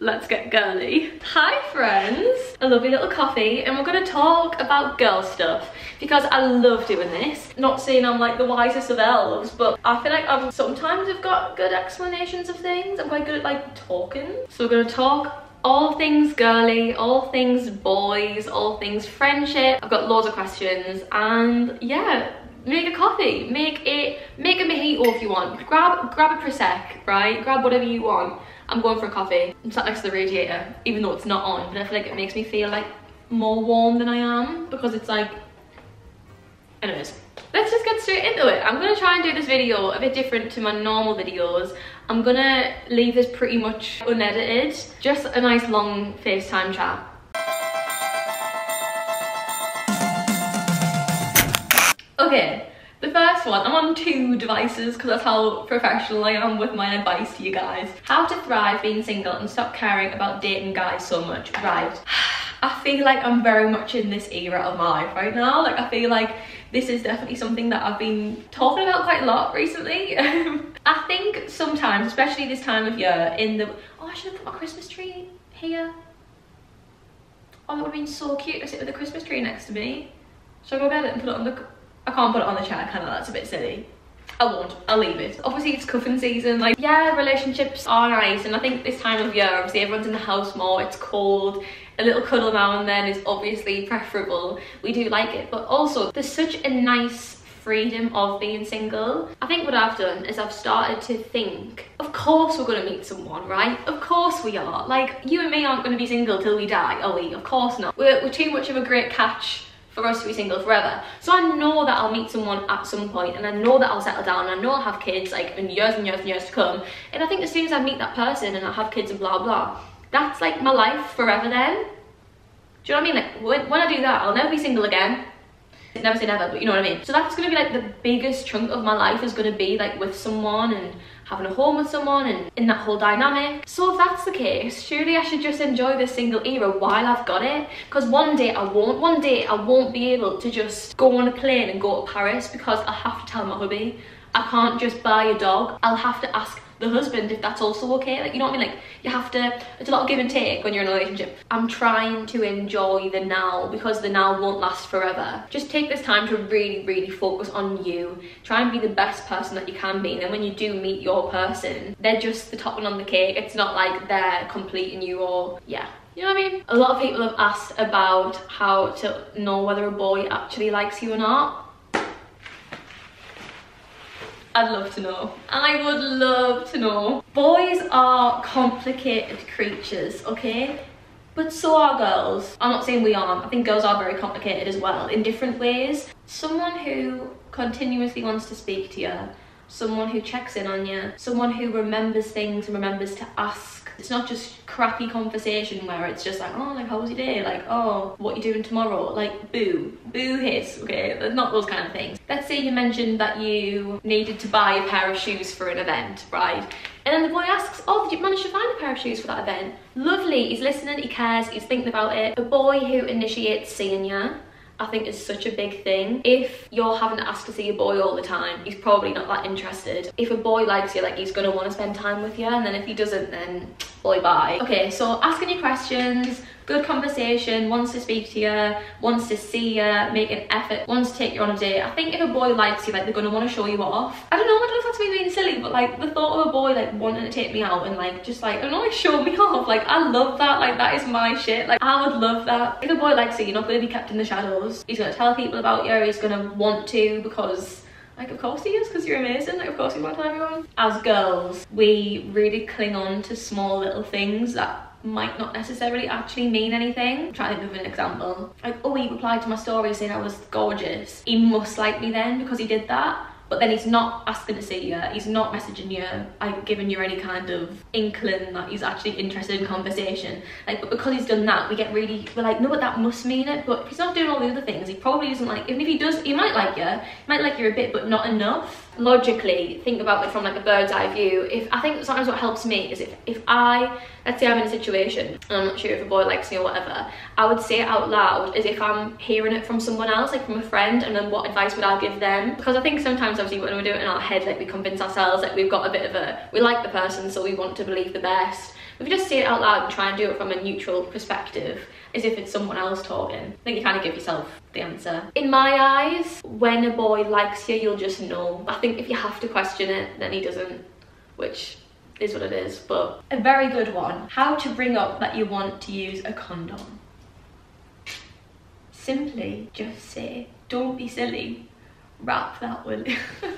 let's get girly. Hi friends, a lovely little coffee, and we're gonna talk about girl stuff because I love doing this. Not saying I'm like the wisest of elves, but I feel like sometimes I've got good explanations of things. I'm quite good at like talking. So we're gonna talk all things girly, all things boys, all things friendship. I've got loads of questions, and yeah, make a coffee, make a mojito if you want. Grab a prosec, right? Grab whatever you want. I'm going for a coffee. I'm sat next to the radiator, even though it's not on, but I feel like it makes me feel like more warm than I am because it's like, anyways. Let's just get straight into it. I'm gonna try and do this video a bit different to my normal videos. I'm gonna leave this pretty much unedited, just a nice long FaceTime chat. Okay, the first one, I'm on 2 devices because that's how professional I am with my advice to you guys. How to thrive being single and stop caring about dating guys so much. Right, I feel like I'm very much in this era of my life right now. Like I feel like this is definitely something that I've been talking about quite a lot recently. I think sometimes, especially this time of year, oh, I should have put my Christmas tree here. Oh, that would have been so cute to sit with the Christmas tree next to me. Should I go get it and put it on the, I can't put it on the chair, can I? That's a bit silly. I won't, I'll leave it. Obviously it's cuffing season, like yeah, relationships are nice, and I think this time of year, obviously everyone's in the house more, it's cold. A little cuddle now and then is obviously preferable. We do like it, but also there's such a nice freedom of being single. I think what I've done is I've started to think, of course we're gonna meet someone, right? Of course we are. Like, you and me aren't gonna be single till we die, are we? Of course not. We're too much of a great catch for us to be single forever. So I know that I'll meet someone at some point, and I know that I'll settle down, and I know I'll have kids like in years and years and years to come. And I think as soon as I meet that person and I have kids and blah blah, that's like my life forever then. Do you know what I mean? Like when I do that, I'll never be single again. Never say never, but you know what I mean? So that's gonna be like the biggest chunk of my life, is gonna be like with someone and having a home with someone and in that whole dynamic. So if that's the case, surely I should just enjoy this single era while I've got it. Because one day I won't be able to just go on a plane and go to Paris because I have to tell my hubby. I can't just buy a dog. I'll have to ask the husband if that's also okay. Like, you know what I mean? Like, you have to, it's a lot of give and take when you're in a relationship. I'm trying to enjoy the now because the now won't last forever. Just take this time to really focus on you. Try and be the best person that you can be, and then when you do meet your person, they're just the topping on the cake. It's not like they're completing you, or yeah, you know what I mean? A lot of people have asked about how to know whether a boy actually likes you or not. I'd love to know. I would love to know. Boys are complicated creatures, okay? But so are girls. I'm not saying we aren't. I think girls are very complicated as well, in different ways. Someone who continuously wants to speak to you, someone who checks in on you, someone who remembers things and remembers to ask. It's not just crappy conversation where it's just like, oh, like, how was your day? Like, oh, what you doing tomorrow? Like, boo hiss, okay? There's not those kind of things. Let's say you mentioned that you needed to buy a pair of shoes for an event, right? And then the boy asks, oh, did you manage to find a pair of shoes for that event? Lovely, he's listening, he cares, he's thinking about it. A boy who initiates seeing you, I think is such a big thing. If you're having to ask to see a boy all the time, he's probably not that interested. If a boy likes you, like, he's gonna want to spend time with you, and then if he doesn't, then boy bye. Okay, so asking you questions, good conversation, wants to speak to you, wants to see you, make an effort, wants to take you on a date. I think if a boy likes you, like, they're gonna want to show you off. I don't know if that's me being silly, but like the thought of a boy like wanting to take me out and like just like, I don't know, like show me off, like I love that. Like that is my shit. Like I would love that. If a boy likes you, you're not gonna be kept in the shadows. He's gonna tell people about you, he's gonna want to, because like of course he is, because you're amazing. Like of course you want to tell everyone. As girls, we really cling on to small little things that might not necessarily actually mean anything. I'm trying to think of an example. Like, oh, he replied to my story saying I was gorgeous. He must like me then because he did that. But then he's not asking to see you, he's not messaging you, like giving you any kind of inkling that he's actually interested in conversation. Like, but because he's done that, we're like, no, but that must mean it. But if he's not doing all the other things, he probably doesn't like, even if he does, he might like you a bit, but not enough. Logically, think about it from like a bird's eye view. I think sometimes what helps me is if let's say I'm in a situation and I'm not sure if a boy likes me or whatever, I would say it out loud as if I'm hearing it from someone else, like from a friend, and then what advice would I give them? Because I think sometimes obviously when we do it in our head, like we convince ourselves like we've got a bit of we like the person, so we want to believe the best. If you just say it out loud and try and do it from a neutral perspective, as if it's someone else talking, I think you kind of give yourself the answer. In my eyes, when a boy likes you, you'll just know. I think if you have to question it, then he doesn't, which is what it is. But a very good one, how to bring up that you want to use a condom. Simply just say, don't be silly, wrap that will.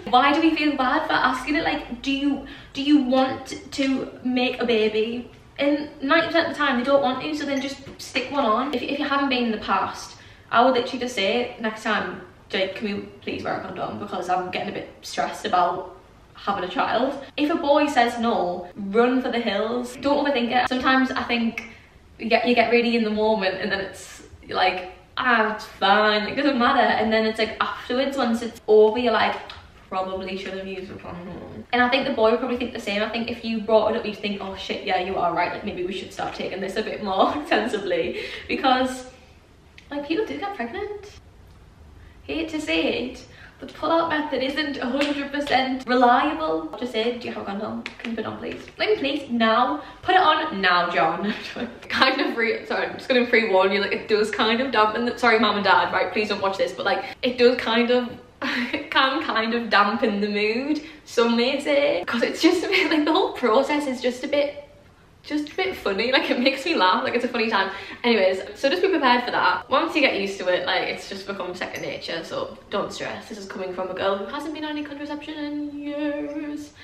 Why do we feel bad for asking it? Like, do you want to make a baby? And 90% of the time they don't want to, so then just stick one on. If you haven't been in the past, I would literally just say next time, Jake, can we please wear a condom, because I'm getting a bit stressed about having a child. If a boy says no, run for the hills. Don't overthink it. Sometimes I think you get really in the moment, and then it's like, it's fine, it doesn't matter, and then it's like afterwards, once it's over, you're like, probably should have used a condom. And I think the boy would probably think the same. I think if you brought it up, you'd think, oh shit, yeah, you are right, like maybe we should start taking this a bit more sensibly, because like people do get pregnant. Hate to say it, but the pull-out method isn't 100% reliable. Just say, do you have a condom? Can you put it on, please? Let me please, now. Put it on now, John. Kind of sorry, I'm just gonna pre-warn you, like it does kind of dampen the, sorry mum and dad, right, please don't watch this, but like it does kind of, it can kind of dampen the mood, some may say, because it's just a bit, like the whole process is just a bit funny, like it makes me laugh, like it's a funny time. Anyways, so just be prepared for that. Once you get used to it, like it's just become second nature, so don't stress. This is coming from a girl who hasn't been on any contraception in years,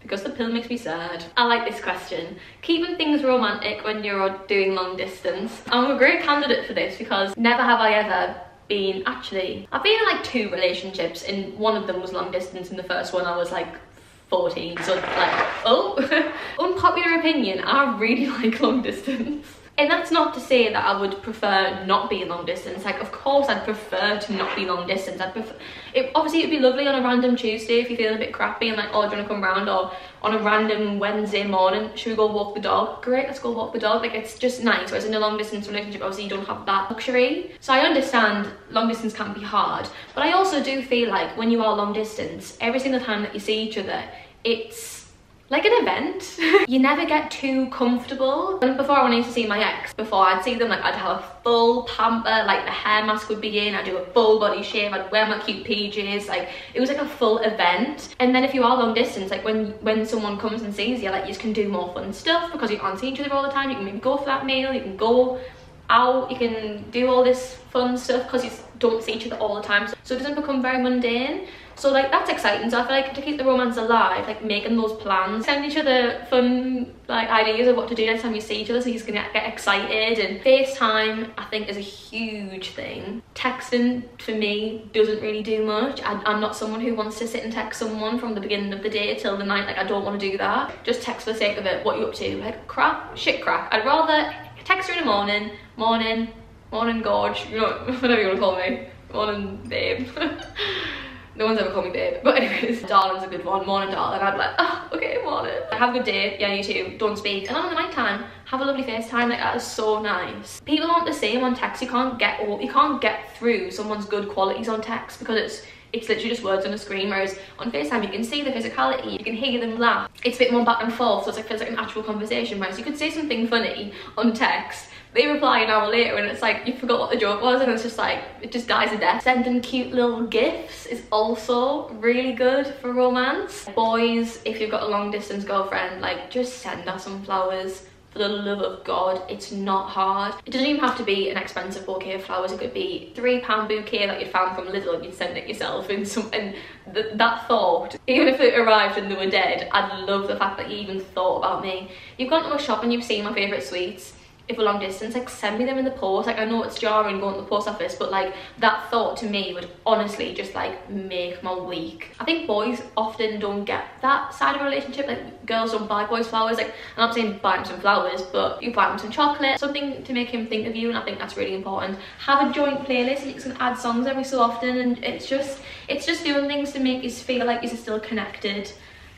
because the pill makes me sad. I like this question. Keeping things romantic when you're doing long distance. I'm a great candidate for this, because never have I ever been, actually, I've been in like 2 relationships, and one of them was long distance, and the first one I was like 14, so like, oh. Unpopular opinion, I really like long distance. And that's not to say that I would prefer not being long distance. Like, of course I'd prefer to not be long distance. I'd prefer, obviously it'd be lovely on a random Tuesday if you feel a bit crappy and like, oh, do you want to come round? Or on a random Wednesday morning, should we go walk the dog? Great, let's go walk the dog. Like, it's just nice. Whereas in a long distance relationship, obviously you don't have that luxury. So I understand long distance can be hard, but I also do feel like when you are long distance, every single time that you see each other, it's like an event. You never get too comfortable. And before, when I used to see my ex, before I'd see them, like I'd have a full pamper, like the hair mask would be in, I'd do a full body shave, I'd wear my cute PJs, like it was like a full event. And then if you are long distance, like when someone comes and sees you, like you just can do more fun stuff, because you can't see each other all the time. You can maybe go for that meal, you can go out, you can do all this fun stuff because you don't see each other all the time, so it doesn't become very mundane. So like that's exciting. So I feel like to keep the romance alive, like making those plans, send each other fun like ideas of what to do next time you see each other, so you're just gonna get excited. And FaceTime I think is a huge thing. Texting for me doesn't really do much. I'm not someone who wants to sit and text someone from the beginning of the day till the night. Like I don't want to do that. Just text for the sake of it. What you up to? Like crap, shit crack. I'd rather text her in the morning gorge, you know, whatever you want to call me, morning babe. No one's ever called me babe, but anyways, darling's a good one. Morning darling. I'd be like, oh, okay, morning. Have a good day. Yeah, you too. Don't speak. And then on the night time, have a lovely FaceTime. Like that is so nice. People aren't the same on text. You can't get through someone's good qualities on text, because it's literally just words on a screen, whereas on FaceTime you can see the physicality, you can hear them laugh. It's a bit more back and forth, so it's like, feels like an actual conversation, whereas you could say something funny on text, they reply an hour later and it's like you forgot what the joke was, and it's just like, it just dies a death. Sending cute little gifts is also really good for romance. Boys, if you've got a long distance girlfriend, like just send her some flowers. For the love of God, it's not hard. It doesn't even have to be an expensive bouquet of flowers. It could be £3 bouquet that you'd found from Lidl and you'd send it yourself. And that thought, even if it arrived and they were dead, I'd love the fact that you even thought about me. You've gone to a shop and you've seen my favourite sweets. If we're long distance, like send me them in the post. Like I know it's jarring going to the post office, but like that thought to me would honestly just like make my week. I think boys often don't get that side of a relationship. Like girls don't buy boys flowers. Like I'm not saying buy him some flowers, but you buy him some chocolate, something to make him think of you, and I think that's really important. Have a joint playlist and you can add songs every so often, and it's just doing things to make you feel like you're still connected.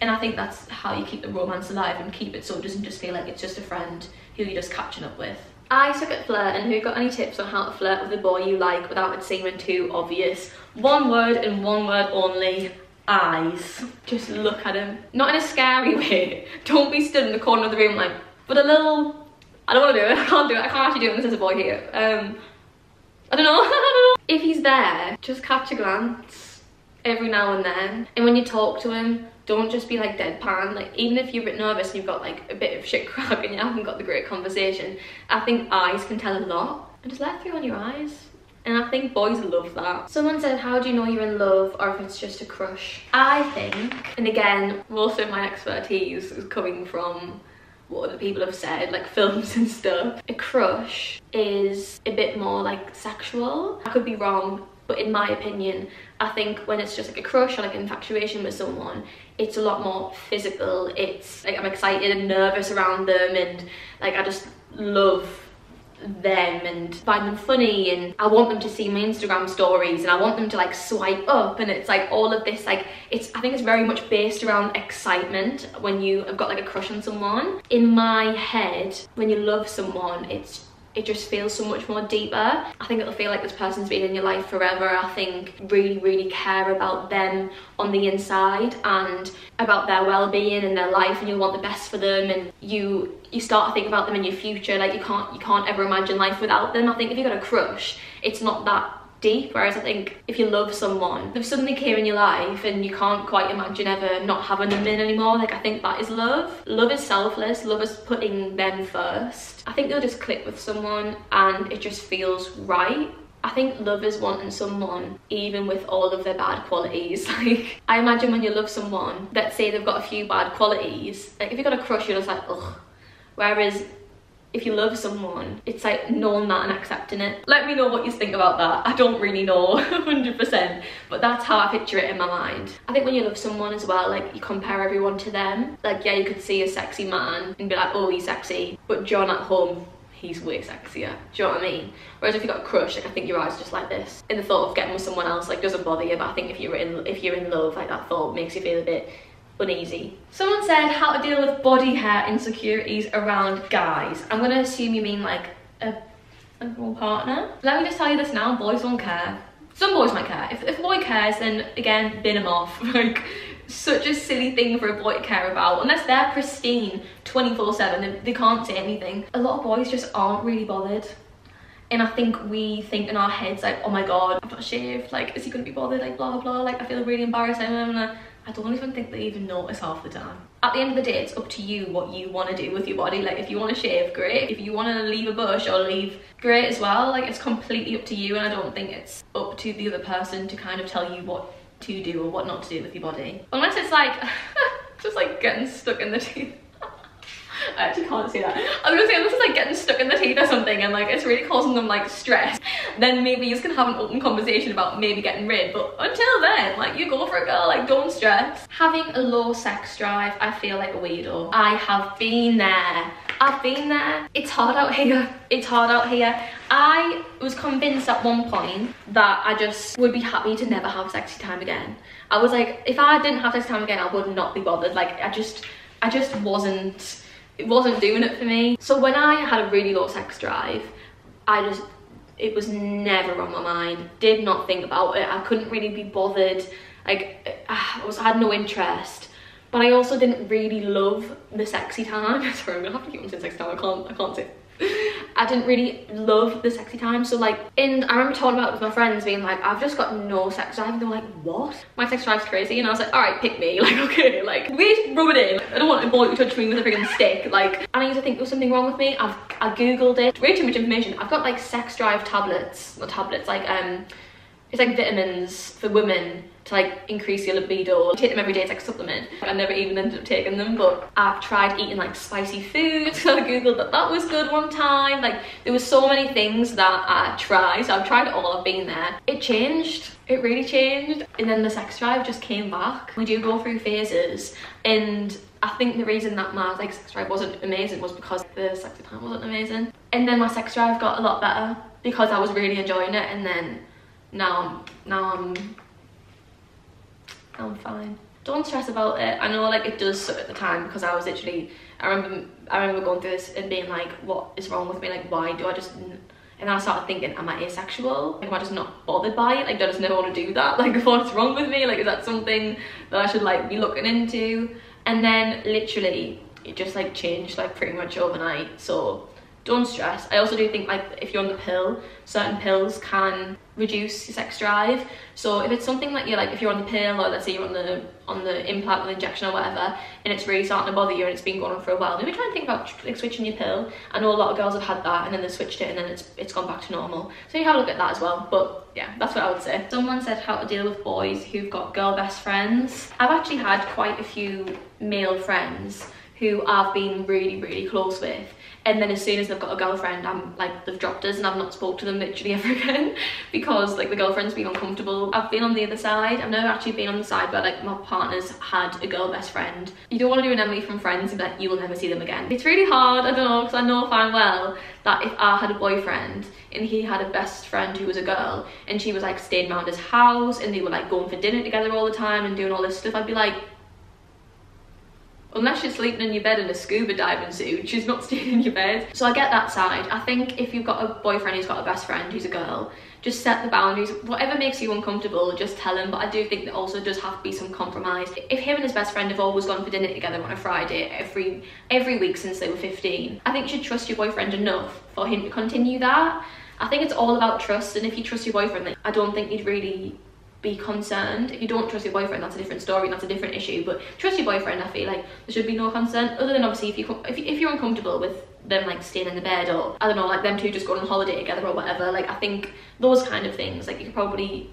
And I think that's how you keep the romance alive and keep it so it doesn't just feel like it's just a friend who you're just catching up with. I suck at flirting. Who got any tips on how to flirt with the boy you like without it seeming too obvious? One word and one word only: eyes. Just look at him. Not in a scary way. Don't be stood in the corner of the room like, But a little, I don't want to do it, I can't do it, I can't actually do it unless there's a boy here. I don't know, I don't know. If he's there, just catch a glance every now and then. And when you talk to him, don't just be like deadpan. Like, even if you're a bit nervous and you've got like a bit of shit crack and you haven't got the great conversation, I think eyes can tell a lot. And just let it through on your eyes. And I think boys love that. Someone said, how do you know you're in love or if it's just a crush? I think, and again, most of my expertise is coming from what other people have said, like films and stuff. A crush is a bit more like sexual. I could be wrong, but in my opinion, I think when it's just like a crush or like an infatuation with someone, it's a lot more physical. It's like I'm excited and nervous around them, and like I just love them and find them funny, and I want them to see my Instagram stories, and I want them to like swipe up, and it's like all of this, like I think it's very much based around excitement when you have got like a crush on someone. In my head, when you love someone, it just feels so much more deeper. I think it'll feel like this person's been in your life forever. I think really care about them on the inside and about their well-being and their life, and you want the best for them, and you start to think about them in your future. Like you can't ever imagine life without them. I think if you've got a crush, it's not that deep, whereas I think if you love someone, they've suddenly came in your life and you can't quite imagine ever not having them in anymore. Like I think that is love. Love is selfless. Love is putting them first. I think you'll just click with someone and it just feels right. I think love is wanting someone even with all of their bad qualities. Like I imagine when you love someone, let's say they've got a few bad qualities, like if you've got a crush, you're just like ugh. Whereas if you love someone, it's like knowing that and accepting it. Let me know what you think about that. I don't really know 100%, but that's how I picture it in my mind. I think when you love someone as well, like you compare everyone to them. Like yeah, you could see a sexy man and be like, oh, he's sexy, but John at home, he's way sexier. Do you know what I mean? Whereas if you got a crush, like I think your eyes are just like this. And the thought of getting with someone else like doesn't bother you, but I think if you're in love, like that thought makes you feel a bit uneasy. Someone said how to deal with body hair insecurities around guys. I'm gonna assume you mean like a partner. Let me just tell you this now, boys don't care. Some boys might care. If a boy cares, then again, bin him off. Like such a silly thing for a boy to care about. Unless they're pristine 24/7, they can't say anything. A lot of boys just aren't really bothered. And I think we think in our heads like, oh my god, I'm not shaved, like is he gonna be bothered, like blah blah, like I feel really embarrassed. I don't even think they even notice half the time. At the end of the day, it's up to you what you want to do with your body. Like if you want to shave, great. If you want to leave a bush or leave, great as well. Like it's completely up to you, and I don't think it's up to the other person to kind of tell you what to do or what not to do with your body. Unless it's like, just like getting stuck in the teeth. I actually can't say that. I was gonna say, unless it's like getting stuck in the teeth or something and like it's really causing them like stress, then maybe you can have an open conversation about maybe getting rid. But until then, like you go for it, girl, like don't stress. Having a low sex drive, I feel like a weirdo. I have been there. I've been there. It's hard out here. It's hard out here. I was convinced at one point that I just would be happy to never have sexy time again. I was like, if I didn't have sexy time again, I would not be bothered. Like I just wasn't, it wasn't doing it for me. So when I had a really low sex drive, it was never on my mind. Did not think about it. I couldn't really be bothered. Like I had no interest. But I also didn't really love the sexy time. Sorry, I'm gonna have to keep on saying sexy time. I can't say. I didn't really love the sexy time. So like, and I remember talking about it with my friends, being like, I've just got no sex drive. And they were like, what? My sex drive's crazy. And I was like, all right, pick me. Like, okay, like, we rub it in. I don't want a boy to touch me with a freaking stick. Like, and I used to think there was something wrong with me. I googled it. Way too much information. I've got like sex drive tablets, not tablets, like it's like vitamins for women to like increase your libido. I take them every day, it's like a supplement. I never even ended up taking them, but I've tried eating like spicy food. So I googled that was good one time. Like there was so many things that I tried. So I've tried it all, I've been there. It changed, it really changed. And then the sex drive just came back. We do go through phases, and I think the reason that my like sex drive wasn't amazing was because the sexy time wasn't amazing. And then my sex drive got a lot better because I was really enjoying it, and then now I'm fine. Don't stress about it. I know like it does suck at the time because I was literally, I remember going through this and being like, what is wrong with me? Like why do I just, and I started thinking, am I asexual? Like am I just not bothered by it? Like do I just never want to do that? Like what's wrong with me? Like is that something that I should like be looking into? And then literally it just like changed like pretty much overnight. So don't stress. I also do think like if you're on the pill, certain pills can reduce your sex drive. So if it's something that you're like, if you're on the pill, or let's say you're on the implant or the injection or whatever, and it's really starting to bother you and it's been going on for a while, maybe try and think about like switching your pill. I know a lot of girls have had that and then they switched it and then it's gone back to normal. So you have a look at that as well. But yeah, that's what I would say. Someone said how to deal with boys who've got girl best friends. I've actually had quite a few male friends who I've been really close with, and then as soon as they've got a girlfriend, I'm like, they've dropped us and I've not spoke to them literally ever again because like the girlfriend's been uncomfortable. I've been on the other side. I've never actually been on the side where like my partner's had a girl best friend. You don't want to do an Emily from Friends and be like, you will never see them again. It's really hard, I don't know, because I know fine well that if I had a boyfriend and he had a best friend who was a girl and she was like staying around his house and they were like going for dinner together all the time and doing all this stuff, I'd be like, unless you're sleeping in your bed in a scuba diving suit, she's not staying in your bed. So I get that side. I think if you've got a boyfriend who's got a best friend who's a girl, just set the boundaries. Whatever makes you uncomfortable, just tell him. But I do think there also does have to be some compromise. If him and his best friend have always gone for dinner together on a Friday every week since they were 15, I think you should trust your boyfriend enough for him to continue that. I think it's all about trust, and if you trust your boyfriend, like, I don't think you'd really be concerned. If you don't trust your boyfriend, that's a different story and that's a different issue, but trust your boyfriend, I feel like there should be no concern, other than obviously if you're uncomfortable with them like staying in the bed, or I don't know, like them two just going on holiday together or whatever. Like I think those kind of things like you probably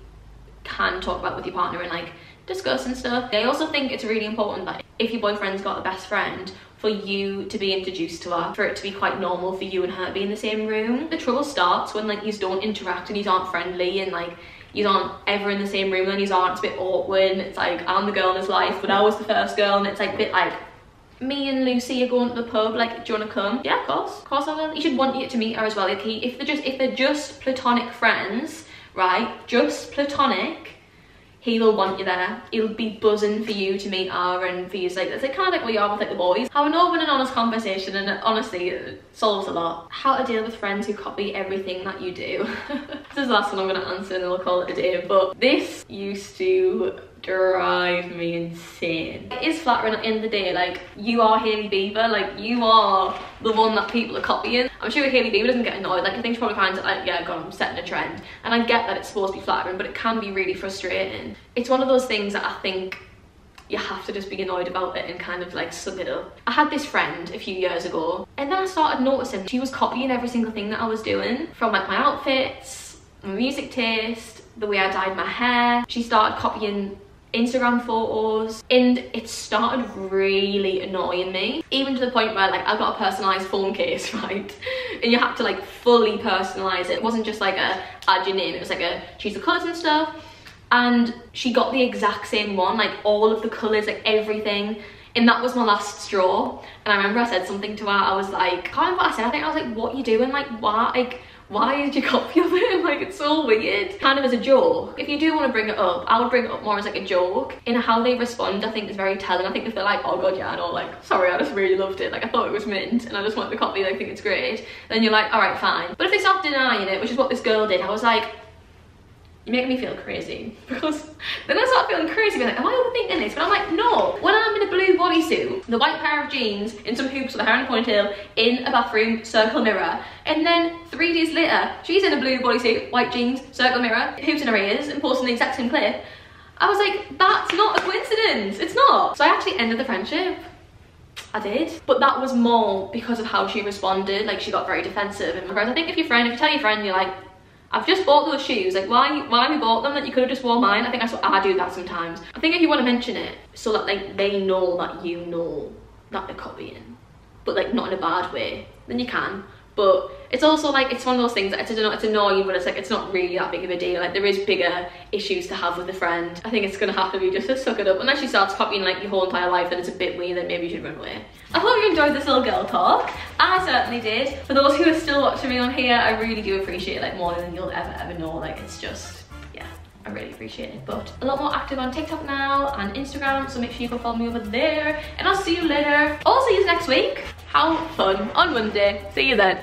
can talk about with your partner and like discuss and stuff. I also think it's really important that if your boyfriend's got a best friend, for you to be introduced to her, for it to be quite normal for you and her to be in the same room. The trouble starts when like you don't interact and you aren't friendly and like you aren't ever in the same room, and you aren't, it's a bit awkward, and it's like, I'm the girl in his life, but I was the first girl, and it's like a bit like, me and Lucy are going to the pub, like, do you want to come? Yeah, of course I will. You should want you to meet her as well. Like, if they're just platonic friends, right, just platonic, he will want you there. He'll be buzzing for you to meet her and for you to like, it's like kind of like what you are with like the boys. Have an open and honest conversation, and honestly, it solves a lot. How to deal with friends who copy everything that you do. This is the last one I'm gonna answer and then I'll call it a day, but this used to drive me insane. It is flattering at the end of the day, like, you are Hailey Bieber, like, you are the one that people are copying. I'm sure Hailey Bieber doesn't get annoyed, like, I think she probably finds it like, yeah, God, I'm setting a trend. And I get that it's supposed to be flattering, but it can be really frustrating. It's one of those things that I think you have to just be annoyed about it and kind of like sum it up. I had this friend a few years ago, and then I started noticing she was copying every single thing that I was doing, from like my outfits, my music taste, the way I dyed my hair. She started copying Instagram photos, and it started really annoying me, even to the point where like I got a personalized phone case, right, and you had to like fully personalize it. It wasn't just like a add your name, it was like a choose the colors and stuff, and she got the exact same one, like all of the colors, like everything. And that was my last straw. And I remember I said something to her. I was like, I can't remember what I said. I think I was like, what are you doing? Like, why? Like, why did you copy of it? Like, it's so weird. Kind of as a joke. If you do want to bring it up, I would bring it up more as like a joke. And how they respond, I think, is very telling. I think if they're like, oh God, yeah, I know, like, sorry, I just really loved it. Like, I thought it was mint and I just wanted to copy it. I think it's great. Then you're like, all right, fine. But if they start denying it, which is what this girl did, I was like, you make me feel crazy. Because then I start feeling crazy, being like, am I overthinking this? But I'm like, no. When I'm in a blue bodysuit, the white pair of jeans, in some hoops with a hair in a ponytail, in a bathroom, circle mirror, and then 3 days later, she's in a blue bodysuit, white jeans, circle mirror, hoops in her ears, and posting the exact same clip, I was like, that's not a coincidence. It's not. So I actually ended the friendship. I did. But that was more because of how she responded. Like, she got very defensive. And whereas I think if you tell your friend, you're like, I've just bought those shoes, like why have you bought them that you could have just worn mine? I think that's what I do that sometimes. I think if you want to mention it so that like they know that you know that they're copying, but like not in a bad way, then you can. But it's also like, it's one of those things that it's annoying, but it's like, it's not really that big of a deal. Like, there is bigger issues to have with a friend. I think it's gonna have to be just to suck it up. Unless she starts copying like your whole entire life, then it's a bit weird, then maybe you should run away. I hope you enjoyed this little girl talk. I certainly did. For those who are still watching me on here, I really do appreciate it, like more than you'll ever know. Like, it's just, yeah, I really appreciate it. But a lot more active on TikTok now and Instagram, so make sure you go follow me over there. And I'll see you later. I'll see you next week. Have fun on Monday. See you then.